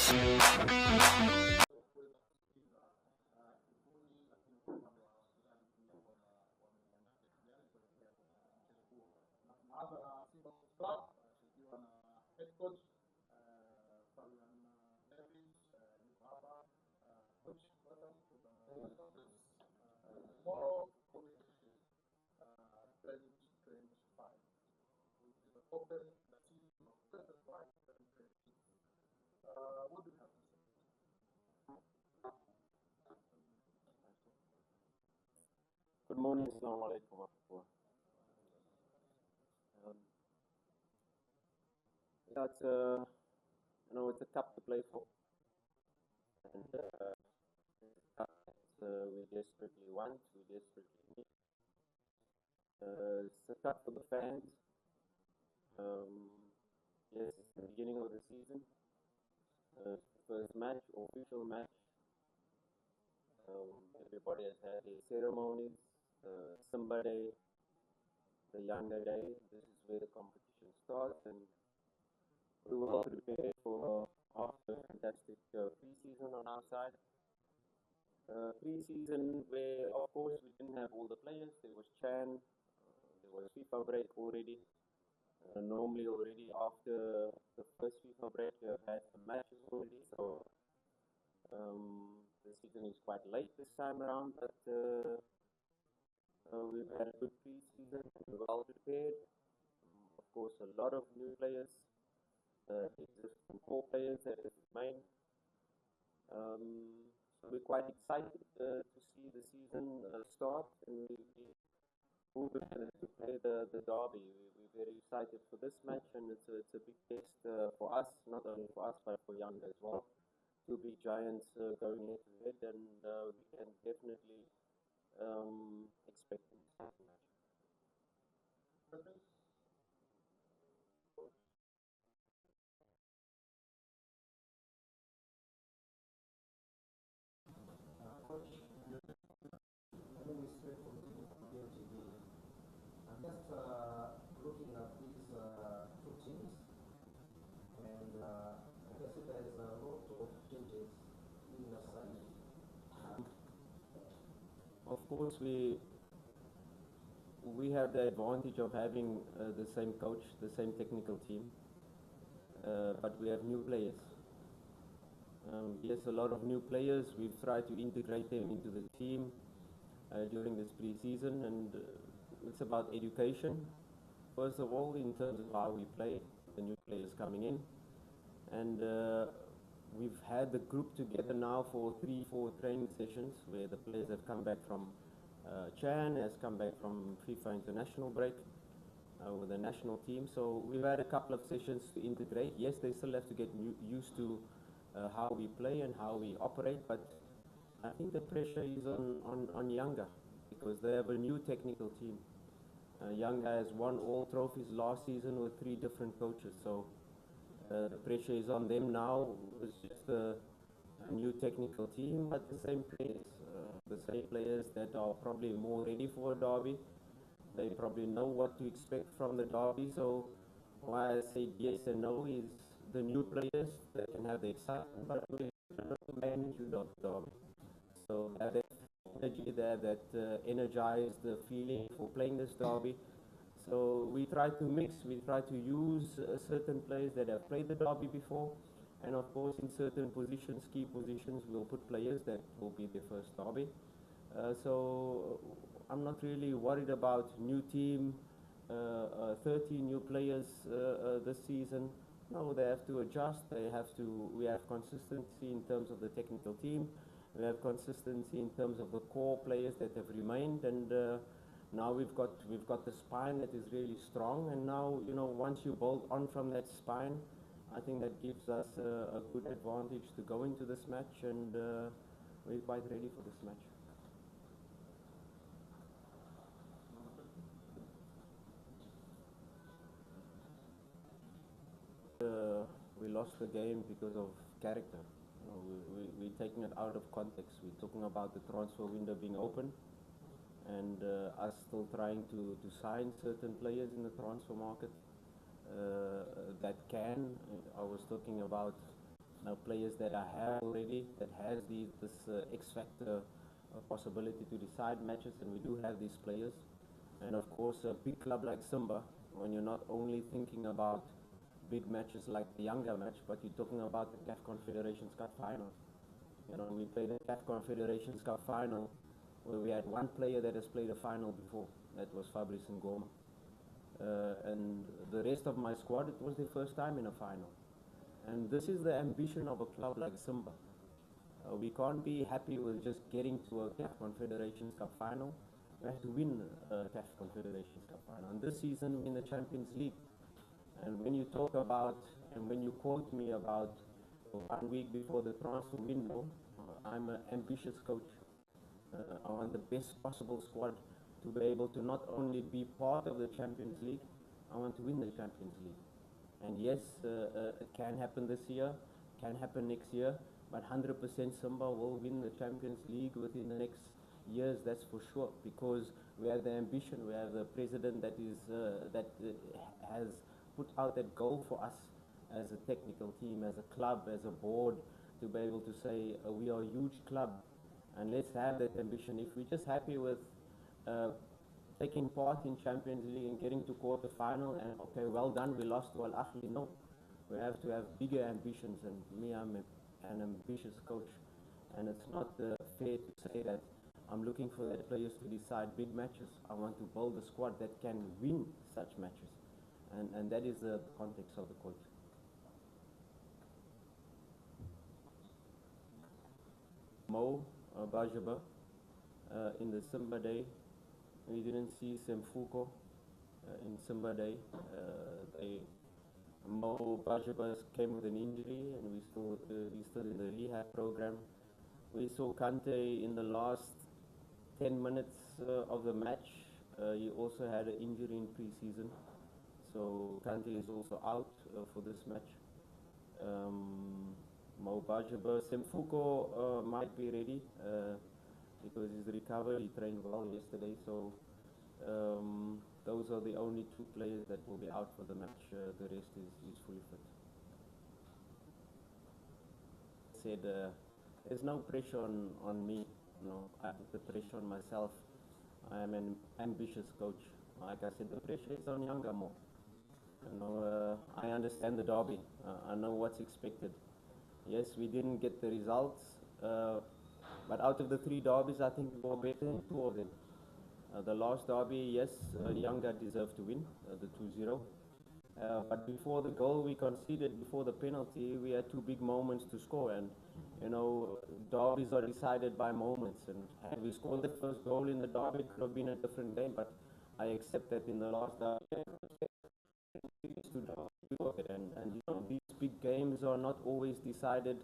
Good morning, Assalamu alaikum warahmatullah. Um, yeah, it's a cup to play for, and it's a cup that we desperately want, we desperately need. It's a cup for the fans. Yes, it's the beginning of the season. It's the first match, official match. Everybody has had their ceremonies, Simba Day, the Yanga Day. This is where the competition starts, and we were well prepared for after a fantastic pre-season on our side. Pre-season where, of course, we didn't have all the players. There was Chan, there was FIFA break already. Normally already after the first FIFA break, we have had some matches already, so the season is quite late this time around, but we've had a good pre-season, we're well prepared. Of course, a lot of new players, existing core players that have remained. So we're quite excited to see the season start, and we're going to play the derby. We're very excited for this match, and it's a big test for us, not only for us, but for Yanga as well. Two big giants going head to head, and we can definitely expect an exciting match. Just looking at these two teams, and I can see there is a lot of changes in the side. Of course, we have the advantage of having the same coach, the same technical team, but we have new players. Yes, a lot of new players. We've tried to integrate them into the team during this pre-season, and it's about education. First of all, in terms of how we play, the new players coming in, and we've had the group together now for 3-4 training sessions where the players have come back from Chan has come back from FIFA international break with the national team. So we've had a couple of sessions to integrate. Yes, they still have to get used to how we play and how we operate, but I think the pressure is on Yanga because they have a new technical team. Yanga has won all trophies last season with 3 different coaches, so the pressure is on them now. It's just a new technical team, but the same players that are probably more ready for a derby. They probably know what to expect from the derby. So why I say yes and no is the new players that can have the excitement, but we know the magnitude of the derby. So they have that energy there, that energized the feeling for playing this derby. So we try to mix, we try to use certain players that have played the derby before, and of course in certain positions, key positions, we'll put players that will be their first derby. So I'm not really worried about new team, 30 new players this season. No, they have to adjust. We have consistency in terms of the technical team. We have consistency in terms of the core players that have remained, and now we've got the spine that is really strong. And now, once you build on from that spine, I think that gives us a good advantage to go into this match, and we're quite ready for this match. We lost the game because of character. We're taking it out of context. We're talking about the transfer window being open, and us still trying to sign certain players in the transfer market that can. I was talking about Now players that I have already, that has this X factor possibility to decide matches, and we do have these players. And of course, a big club like Simba, when you're not only thinking about big matches like the Yanga match, but you're talking about the CAF Confederations Cup final. You know, we played the CAF Confederations Cup final where we had one player that has played a final before. That was Fabrice Ngoma. And the rest of my squad, it was their first time in a final. And this is the ambition of a club like Simba. We can't be happy with just getting to a CAF Confederations Cup final. We have to win a CAF Confederations Cup final. And this season in the Champions League. And when you talk about, and when you quote me about 1 week before the transfer window, I'm an ambitious coach. I want the best possible squad to be able to not only be part of the Champions League, I want to win the Champions League. And yes, it can happen this year, can happen next year, but 100% Simba will win the Champions League within the next years, that's for sure, because we have the ambition, we have the president that has put out that goal for us as a technical team, as a club, as a board, to be able to say we are a huge club, and let's have that ambition. If we're just happy with taking part in Champions League and getting to quarter final and okay, well done, we lost to Al Ahly, no. We have to have bigger ambitions, and me, I'm an ambitious coach, and it's not fair to say that I'm looking for the players to decide big matches. I want to build a squad that can win such matches, and that is the context of the coach. Mo Bajaba, in the Simba day, we didn't see Semfuko in Simba day. Mo Bajaba came with an injury, and he's still in the rehab program. We saw Kante in the last 10 minutes of the match. He also had an injury in pre-season, so Kante is also out for this match. Mo Bajaba, Semfuko might be ready because he's recovered. He trained well yesterday, so those are the only two players that will be out for the match. The rest is fully fit. Said there's no pressure on me. You know, I put the pressure on myself. I am an ambitious coach. Like I said, the pressure is on Yanga more. You know, I understand the derby. I know what's expected. Yes, we didn't get the results, but out of the 3 derbies, I think we were better in 2 of them. The last derby, yes, Yanga deserved to win, the 2-0. But before the goal we conceded, before the penalty, we had 2 big moments to score. And, you know, derbies are decided by moments. And had we scored the first goal in the derby, it could have been a different game. But I accept that in the last derby, and you know, these big games are not always decided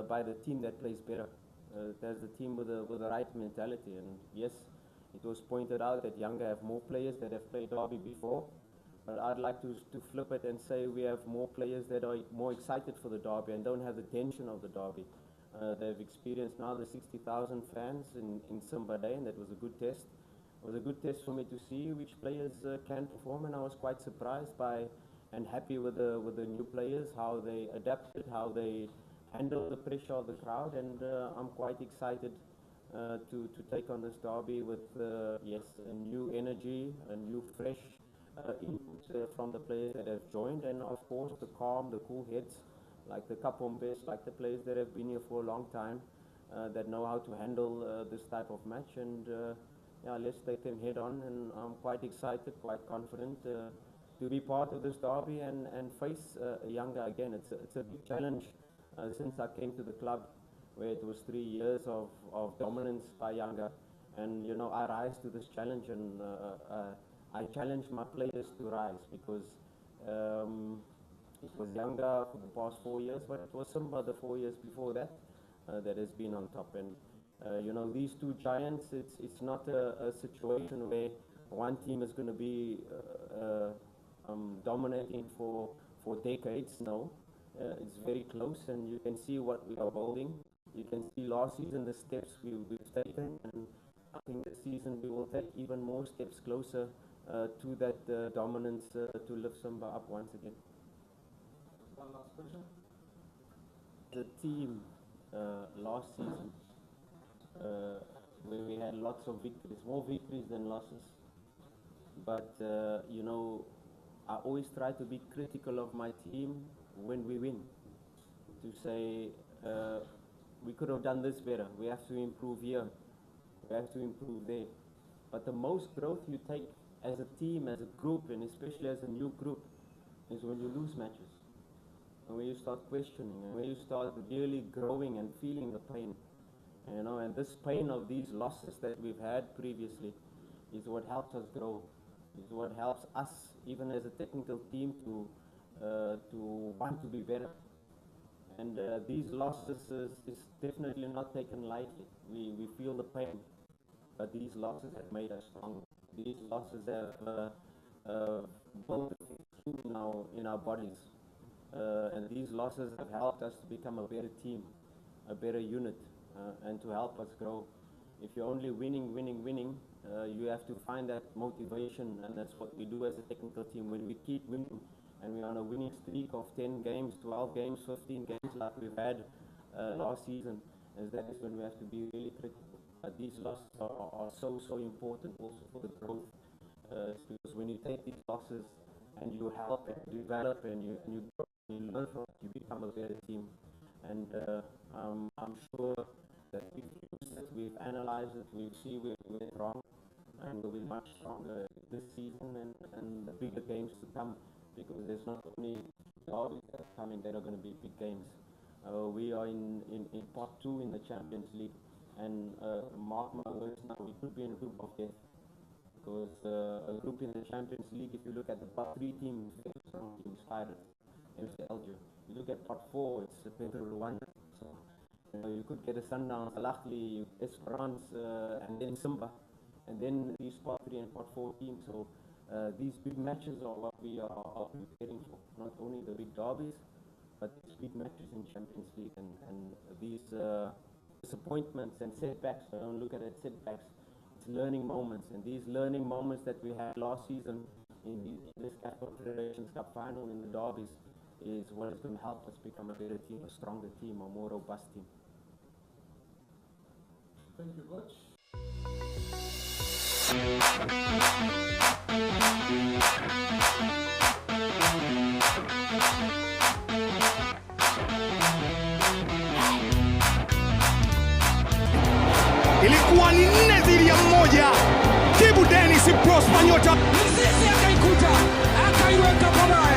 by the team that plays better. There's the team with the right mentality. And yes, it was pointed out that Yanga have more players that have played derby before. But I'd like to flip it and say we have more players that are more excited for the derby and don't have the tension of the derby. They've experienced now the 60,000 fans in Simba Day, and that was a good test. It was a good test for me to see which players can perform, and I was quite surprised by and happy with the new players, how they adapted, how they handled the pressure of the crowd, and I'm quite excited to take on this derby with yes, a new energy, a new fresh input from the players that have joined, and of course the calm, the cool heads, like the Kapombes, like the players that have been here for a long time, that know how to handle this type of match. And yeah, let's take them head on, and I'm quite excited, quite confident to be part of this derby and face Yanga again. It's a big challenge since I came to the club, where it was 3 years of dominance by Yanga, and you know, I rise to this challenge, and I challenge my players to rise, because it was Yanga for the past 4 years, but it was Simba the 4 years before that that has been on top. And you know, these 2 giants, it's not a situation where one team is going to be dominating for decades. No, it's very close, and you can see what we are building. You can see last season the steps we've taken, and I think this season we will take even more steps closer to that dominance to lift Simba up once again. One last question. the team last season, where we had lots of victories, more victories than losses. But you know, I always try to be critical of my team when we win, to say we could have done this better, we have to improve here, we have to improve there. But the most growth you take as a team, as a group, and especially as a new group, is when you lose matches, and when you start questioning, and when you start really growing and feeling the pain, you know. And this pain of these losses that we've had previously is what helps us grow, is what helps us, even as a technical team, to want to be better. And these losses is definitely not taken lightly. We feel the pain, but these losses have made us stronger. These losses have built in our bodies, and these losses have helped us to become a better team, a better unit, and to help us grow. If you're only winning, you have to find that motivation, and that's what we do as a technical team. When we keep winning, and we're on a winning streak of 10 games, 12 games, 15 games like we've had last season, that is when we have to be really critical. These losses are so important also for the growth, because when you take these losses and you help and develop and you grow, and you learn from it, you become a better team. And I'm sure that we've analyzed it, we see where we went wrong, and we'll be much stronger this season and the bigger games to come, because there's not only derbies that are coming that are going to be big games. We are in part 2 in the Champions League, and mark my words now, we could be in a group of death, because a group in the Champions League, if you look at the part 3 teams, very strong teams, Pirates, FC Alger. You look at part 4, it's Petro Rwanda. So you could get a Sundowns, Al-Ahly, Esperance, and then Simba, and then these part 3 and part 4 teams. So these big matches are what we are preparing for, not only the big derbies, but these big matches in Champions League, and these disappointments and setbacks. I don't look at it setbacks, it's learning moments, and these learning moments that we had last season in this Confederations Cup final, in the derbies, is what is going to help us become a better team, a stronger team, a more robust team. Thank you, Coach. Ilikuwa ni 4-1. Tibu Dennis Prosper nyota. Mzizi akaikuta, akaiweka pabaya.